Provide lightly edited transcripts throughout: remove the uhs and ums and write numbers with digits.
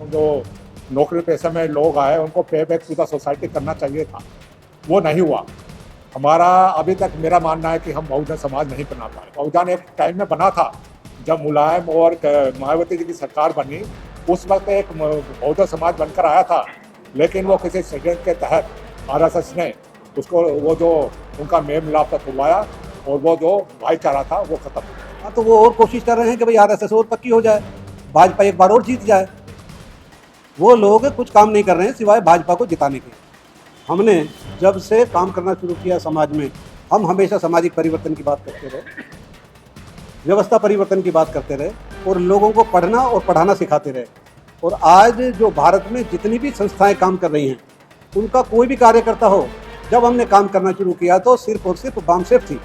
जो नौकरी पेशे में लोग आए उनको पे बैक टू द सोसाइटी करना चाहिए था, वो नहीं हुआ। हमारा अभी तक मेरा मानना है कि हम बहुजन समाज नहीं बना पाए। बहुजन एक टाइम में बना था जब मुलायम और मायावती जी की सरकार बनी, उस वक्त एक बहुजन समाज बनकर आया था, लेकिन वो किसी षड्यंत्र के तहत आरएसएस ने उसको वो जो उनका मेल मिलाप तोड़वाया और वो जो भाईचारा था वो खत्म। हाँ, तो वो और कोशिश कर रहे हैं कि भाई आरएसएस और पक्की हो जाए, भाजपा एक बार और जीत जाए। वो लोग कुछ काम नहीं कर रहे हैं सिवाय भाजपा को जिताने के। हमने जब से काम करना शुरू किया समाज में, हम हमेशा सामाजिक परिवर्तन की बात करते रहे, व्यवस्था परिवर्तन की बात करते रहे और लोगों को पढ़ना और पढ़ाना सिखाते रहे। और आज जो भारत में जितनी भी संस्थाएं काम कर रही हैं, उनका कोई भी कार्यकर्ता हो, जब हमने काम करना शुरू किया तो सिर्फ और सिर्फ बामसेफ थी।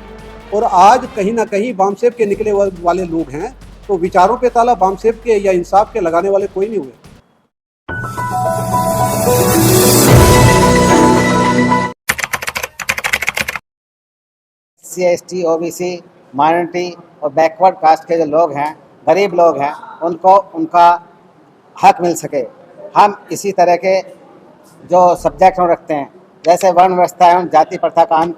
और आज कहीं ना कहीं बामसेफ के निकले वाले लोग हैं, तो विचारों पे ताला बामसेफ के या इंसाफ के लगाने वाले कोई नहीं हुए। SC, ST, OBC, माइनॉरिटी और बैकवर्ड कास्ट के जो लोग हैं, गरीब लोग हैं, उनको उनका हक मिल सके। हम इसी तरह के जो सब्जेक्ट हम रखते हैं, जैसे वर्ण व्यवस्था एवं जाति प्रथा का अंत,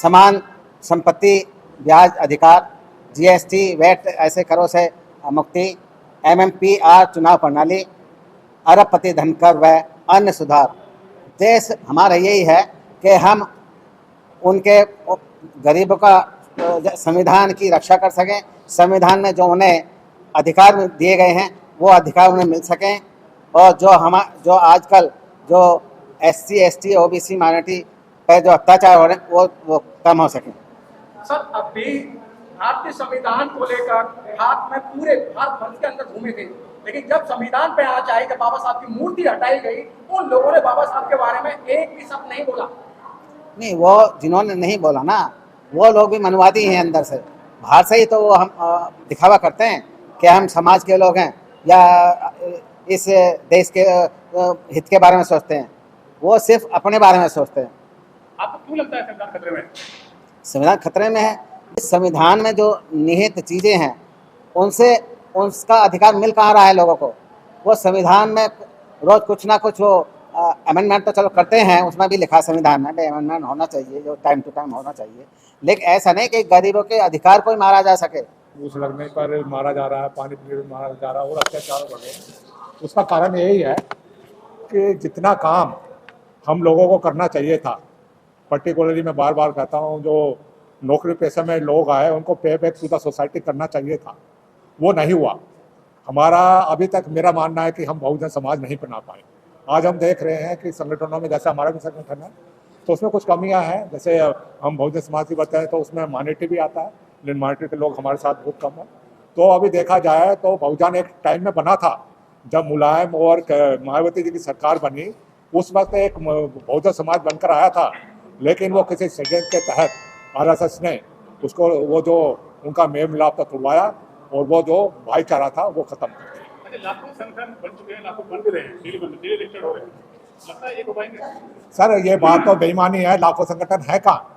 समान संपत्ति ब्याज अधिकार, GST, वैट ऐसे करों से मुक्ति, MMPR चुनाव प्रणाली, अरबपति धनकर व अन्य सुधार। देश हमारा यही है कि हम उनके गरीबों का संविधान की रक्षा कर सकें, संविधान में जो उन्हें अधिकार दिए गए हैं वो अधिकार उन्हें मिल सकें, और जो आजकल जो SC, ST, OBC माइनॉरिटी पर जो अत्याचार हो रहे हैं वो कम हो सकें। सर, अभी भारतीय संविधान को लेकर हाथ में पूरे भारत वर्ष के अंदर घूमे थे, लेकिन जब संविधान पे आँच आई, जब बाबा साहब की मूर्ति हटाई गई, उन लोगों ने बाबा साहब के बारे में एक भी शब्द नहीं बोला। नहीं, वो जिन्होंने नहीं बोला ना, वो लोग भी मनवादी हैं अंदर से। बाहर से ही तो वो हम दिखावा करते हैं कि हम समाज के लोग हैं या इस देश के हित के बारे में सोचते हैं। वो सिर्फ अपने बारे में सोचते हैं। आपको क्यों लगता है संविधान खतरे में? संविधान खतरे में है। इस संविधान में जो निहित चीज़ें हैं उनसे उसका अधिकार मिल कहाँ रहा है लोगों को। वो संविधान में रोज़ कुछ ना कुछ वो अमेंडमेंट तो चलो करते हैं, उसमें भी लिखा संविधान में अमेंडमेंट होना चाहिए, जो टाइम टू टाइम होना चाहिए, लेकिन ऐसा नहीं कि गरीबों के अधिकार कोई मारा जा सके। घूस लगने पर मारा जा रहा है, पानी पीने पर मारा जा रहा है और अत्याचार बढ़ रहे हैं। उसका कारण यही है कि जितना काम हम लोगों को करना चाहिए था, पर्टिकुलरली मैं बार बार कहता हूँ, जो नौकरी पेशे में लोग आए उनको पे बैक टू द सोसाइटी करना चाहिए था, वो नहीं हुआ। हमारा अभी तक मेरा मानना है कि हम बहुजन समाज नहीं बना पाए। आज हम देख रहे हैं कि संगठनों में, जैसे हमारा भी संगठन है, तो उसमें कुछ कमियां हैं। जैसे हम बहुजन समाज की बात करें तो उसमें माइनॉरिटी भी आता है, लेकिन माइनॉरिटी के लोग हमारे साथ बहुत कम है। तो अभी देखा जाए तो बहुजन एक टाइम में बना था जब मुलायम और मायावती जी की सरकार बनी, उस वक्त एक बहुजन समाज बनकर आया था, लेकिन वो किसी षड्यंत्र के तहत आरएसएस ने उसको वो जो उनका मेल मिलाप तोड़वाया और वो जो भाईचारा था वो खत्म कर दिया। लाखों संगठन बन चुके हैं, लाखों बन भी रहे हैं, डेली इलेक्टेड हो रहे हैं, लगता है ये हो पाएंगे? सर, ये बात तो बेईमानी है। लाखों संगठन है कहाँ?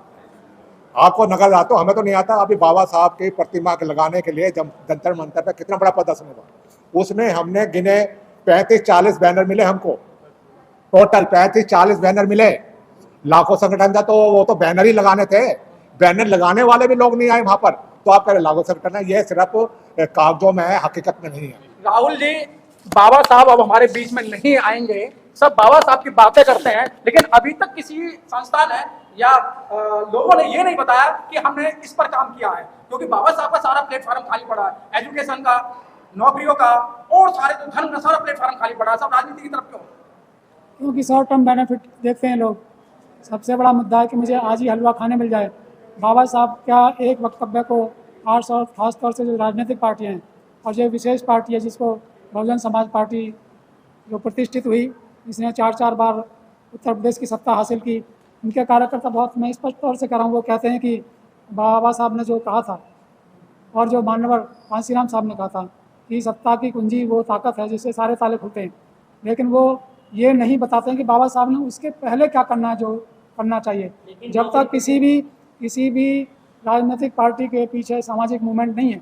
आपको नगर आता, हमें तो नहीं आता। अभी बाबा साहब की प्रतिमा के लगाने के लिए जब जंतर मंतर पे कितना बड़ा प्रदर्शन हुआ, उसमें हमने गिने 35-40 बैनर मिले हमको, टोटल 35-40 बैनर मिले। लाखों संगठन था तो वो तो बैनर ही लगाने थे, बैनर लगाने वाले भी लोग नहीं आए वहां पर। तो आप कह रहे लाखों संगठन है, ये सिर्फ कागजों में है, हकीकत में नहीं है। राहुल जी, बाबा साहब अब हमारे बीच में नहीं आएंगे, सब बाबा साहब की बातें करते हैं, लेकिन अभी तक किसी संस्थान है या लोगों ने ये नहीं बताया कि हमने इस पर काम किया है, क्योंकि बाबा साहब का सारा प्लेटफॉर्म खाली पड़ा है, एजुकेशन का, नौकरियों का और सारे जो धर्म का सारा प्लेटफॉर्म खाली पड़ा है। सब राजनीति की तरफ क्यों? क्योंकि शॉर्ट टर्म बेनिफिट देखते हैं लोग। सबसे बड़ा मुद्दा है कि मुझे आज ही हलवा खाने मिल जाए। बाबा साहब क्या एक वक्तव्य को आर्ट्स और खासतौर से जो राजनीतिक पार्टियाँ हैं और जो विशेष पार्टी है जिसको बहुजन समाज पार्टी जो प्रतिष्ठित हुई, इसने 4 बार उत्तर प्रदेश की सत्ता हासिल की, उनके कार्यकर्ता बहुत, मैं स्पष्ट तौर से कह रहा हूँ, वो कहते हैं कि बाबा साहब ने जो कहा था और जो मानवर कांसीराम साहब ने कहा था कि सत्ता की कुंजी वो ताकत है जिससे सारे ताले खुलते हैं, लेकिन वो ये नहीं बताते हैं कि बाबा साहब ने उसके पहले क्या करना है, जो करना चाहिए। जब तक किसी भी राजनीतिक पार्टी के पीछे सामाजिक मूवमेंट नहीं है,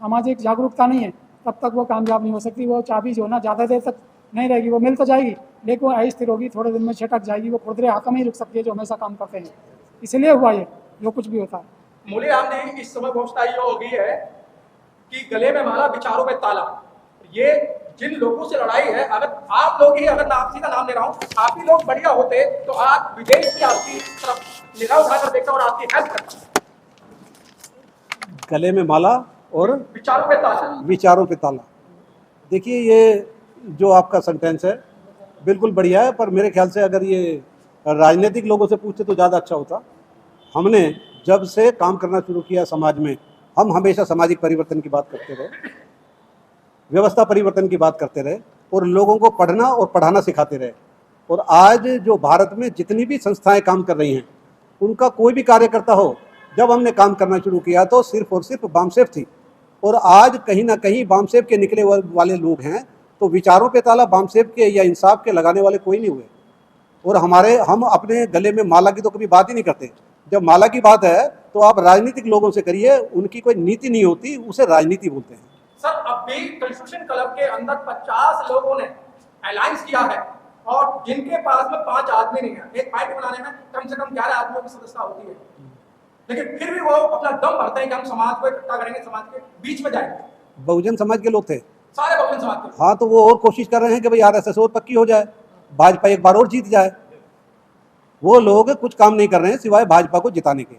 सामाजिक जागरूकता नहीं है, तब तक वो कामयाब नहीं हो सकती। वो चाबी जो ना ज़्यादा देर तक नहीं रहेगी, वो मिल तो जाएगी लेकिन वो अस्थिर होगी, थोड़े दिन में छटक जाएगी। वो खुरदरे हाकम ही रुक सकती है जो हमेशा काम करते हैं। इसलिए हुआ ये जो कुछ भी होता है। मूल्यराम जी, इस समय व्यवस्था ये हो गई है कि गले में माला विचारों में ताला। ये जिन लोगों से लड़ाई है, अगर आप लोग ही, अगर मैं आप सीधा नाम ले रहा हूँ, आप ही लोग बढ़िया होते तो आज विदेश भी आपकी तरफ निगाह उठाकर देखता और आपकी हेल्प करता। गले में माला और विचारों पे ताला। विचारों पे ताला। देखिए, ये जो आपका सेंटेंस है बिल्कुल बढ़िया है, पर मेरे ख्याल से अगर ये राजनीतिक लोगों से पूछते तो ज़्यादा अच्छा होता। हमने जब से काम करना शुरू किया समाज में, हम हमेशा सामाजिक परिवर्तन की बात करते रहे, व्यवस्था परिवर्तन की बात करते रहे और लोगों को पढ़ना और पढ़ाना सिखाते रहे। और आज जो भारत में जितनी भी संस्थाएं काम कर रही हैं, उनका कोई भी कार्यकर्ता हो, जब हमने काम करना शुरू किया तो सिर्फ और सिर्फ बामसेफ थी। और आज कहीं ना कहीं बामसेफ के निकले वाले लोग हैं, तो विचारों पे ताला बामसेफ के या इंसाफ के लगाने वाले कोई नहीं हुए। और हम अपने गले में माला की तो कभी बात ही नहीं करते। जब माला की बात है तो आप राजनीतिक लोगों से करिए, उनकी कोई नीति नहीं होती, उसे राजनीति बोलते हैं। सर, अब भी कंस्ट्रक्शन क्लब के अंदर 50 लोगों ने अलायंस किया है और जिनके पास में 5 आदमी नहीं है। एक पार्टी बनाने में कम से कम 11 आदमियों की सदस्यता होती है, लेकिन फिर भी वो अपना दम भरते हैं कि हम समाज को इकट्ठा करेंगे, समाज के बीच में जाएंगे। बहुजन समाज के लोग थे, सारे बहुजन समाज के। हाँ, तो वो और कोशिश कर रहे हैं कि भाई आरएसएस और पक्की हो जाए, भाजपा एक बार और जीत जाए। वो लोग कुछ काम नहीं कर रहे हैं सिवाय भाजपा को जिताने के।